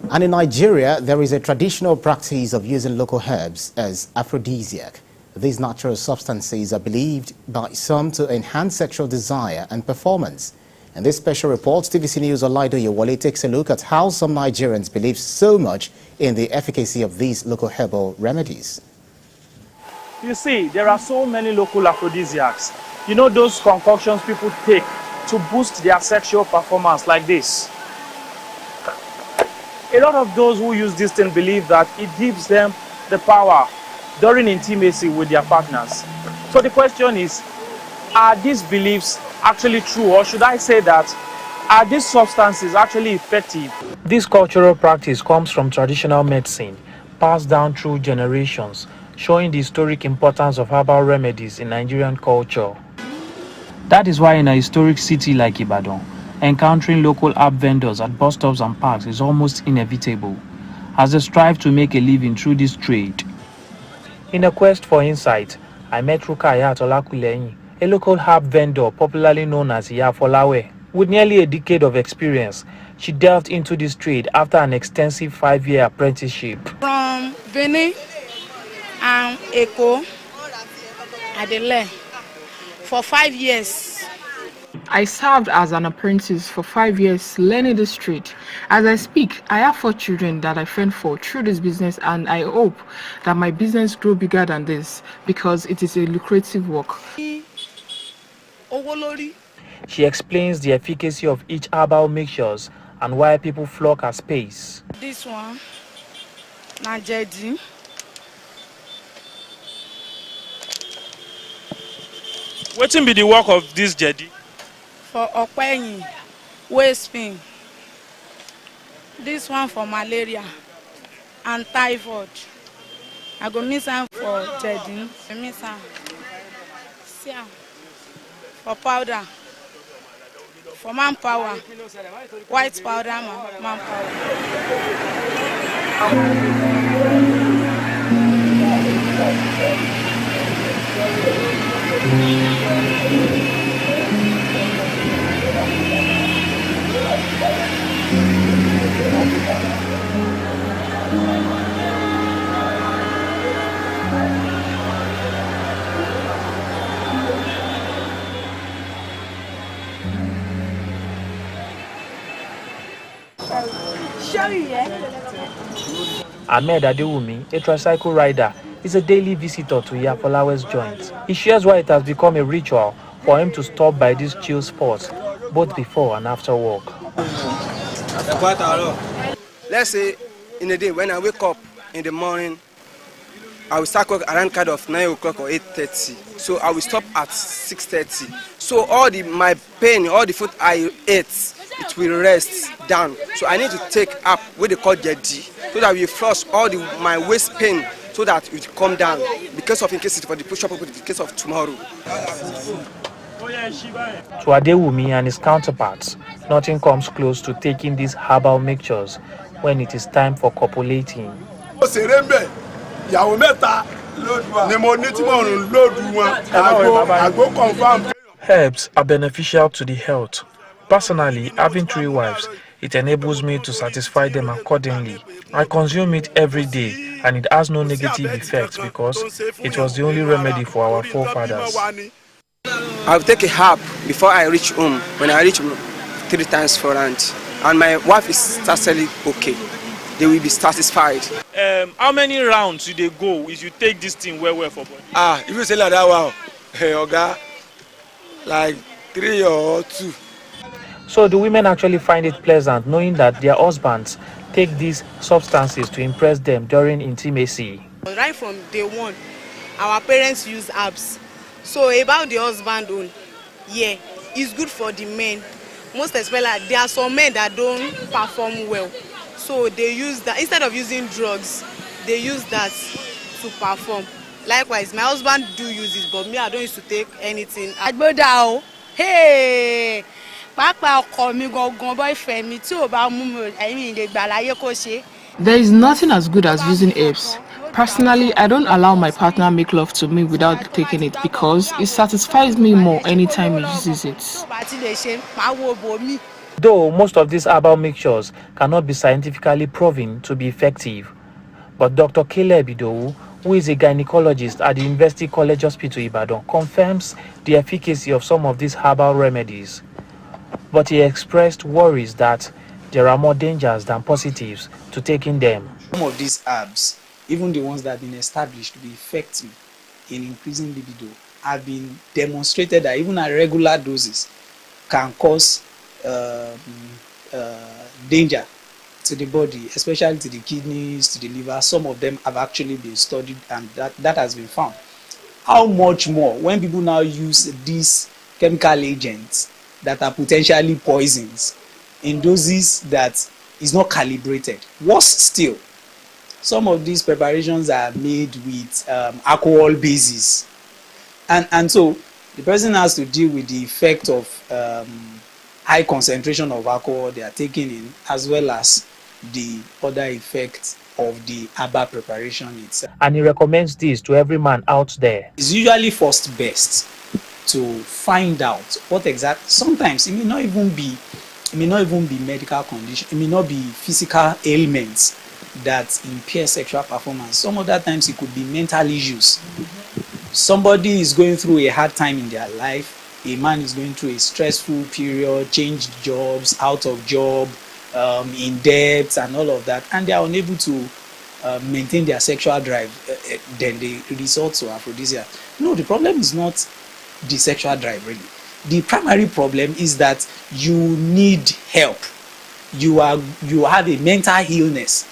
And in Nigeria, there is a traditional practice of using local herbs as aphrodisiac. These natural substances are believed by some to enhance sexual desire and performance. In this special report, TVC News Olaido Yewole takes a look at how some Nigerians believe so much in the efficacy of these local herbal remedies. You see, there are so many local aphrodisiacs. You know those concoctions people take to boost their sexual performance like this? A lot of those who use this thing believe that it gives them the power during intimacy with their partners. So the question is, are these beliefs actually true, or should I say that, are these substances actually effective? This cultural practice comes from traditional medicine, passed down through generations, showing the historic importance of herbal remedies in Nigerian culture. That is why in a historic city like Ibadan, encountering local herb vendors at bus stops and parks is almost inevitable, as they strive to make a living through this trade. In a quest for insight, I met Rukayat Olakuleyin, a local herb vendor popularly known as Iya Folawe. With nearly a decade of experience, she delved into this trade after an extensive 5-year apprenticeship. From Benin and Eko, Adele, for 5 years. I served as an apprentice for 5 years learning this trade. As I speak, I have 4 children that I fend for through this business, and I hope that my business grow bigger than this because it is a lucrative work. She explains the efficacy of each herbal mixtures and why people flock her space. This one, na Jedi. What will be the work of this Jedi? For eyin, waist pain. This one for malaria and typhoid. I go miss am for Jedi. I miss am. See am. For powder. For manpower. White powder manpower. Ahmed Adewumi, a tricycle rider, is a daily visitor to Iya Folawe's joint. He shares why it has become a ritual for him to stop by this chill spot, both before and after work. Let's say in a day when I wake up in the morning, I will start work around kind of 9 o'clock or 8:30. So I will stop at 6:30. So all my pain, all the food I ate, it will rest down. So I need to take up what they call Jedi, so that we flush all my waist pain, so that it will come down. Because of in case for the push-up, in case of tomorrow. To Adewumi and his counterparts, nothing comes close to taking these herbal mixtures when it is time for copulating. Herbs are beneficial to the health. Personally, having 3 wives, it enables me to satisfy them accordingly. I consume it every day, and it has no negative effects because it was the only remedy for our forefathers. I'll take a herb before I reach home. When I reach home, 3 times for lunch, and my wife is totally okay. They will be satisfied. How many rounds do they go if you take this thing well for body? If you say like that, wow, hey, Oga, like 3 or 2. So do women actually find it pleasant knowing that their husbands take these substances to impress them during intimacy? Right from day one, our parents use herbs. So about the husband, yeah, it's good for the men. Most especially, there are some men that don't perform well. So they use that, instead of using drugs, they use that to perform. Likewise, my husband do use it, but me, I don't used to take anything. Hey! There is nothing as good as using herbs. Personally, I don't allow my partner make love to me without taking it because it satisfies me more anytime he uses it. Though most of these herbal mixtures cannot be scientifically proven to be effective, but Dr. Caleb Idowu, who is a gynecologist at the University College Hospital Ibadan, confirms the efficacy of some of these herbal remedies. But he expressed worries that there are more dangers than positives to taking them. Some of these herbs, even the ones that have been established to be effective in increasing libido, have been demonstrated that even at regular doses can cause danger to the body, especially to the kidneys, to the liver. Some of them have actually been studied, and that has been found. How much more when people now use these chemical agents that are potentially poisons in doses that is not calibrated? Worse still, some of these preparations are made with alcohol bases, and so the person has to deal with the effect of high concentration of alcohol they are taking in, as well as the other effects of the herbal preparation itself. And he recommends this to every man out there. It's usually first best to find out what exact. Sometimes it may not even be medical condition. It may not be physical ailments that impair sexual performance. Some other times it could be mental issues. Somebody is going through a hard time in their life. A man is going through a stressful period, changed jobs, out of job, in debt and all of that, and they are unable to maintain their sexual drive. Then they resort to aphrodisiac. No, the problem is not the sexual drive really. The primary problem is that you need help. You have a mental illness.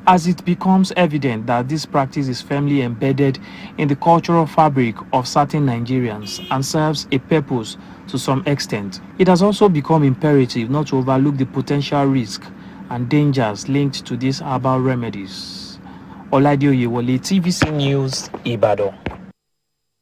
As it becomes evident that this practice is firmly embedded in the cultural fabric of certain Nigerians and serves a purpose to some extent, it has also become imperative not to overlook the potential risk and dangers linked to these herbal remedies. Olaide Oyewole, TVC News, Ibadan.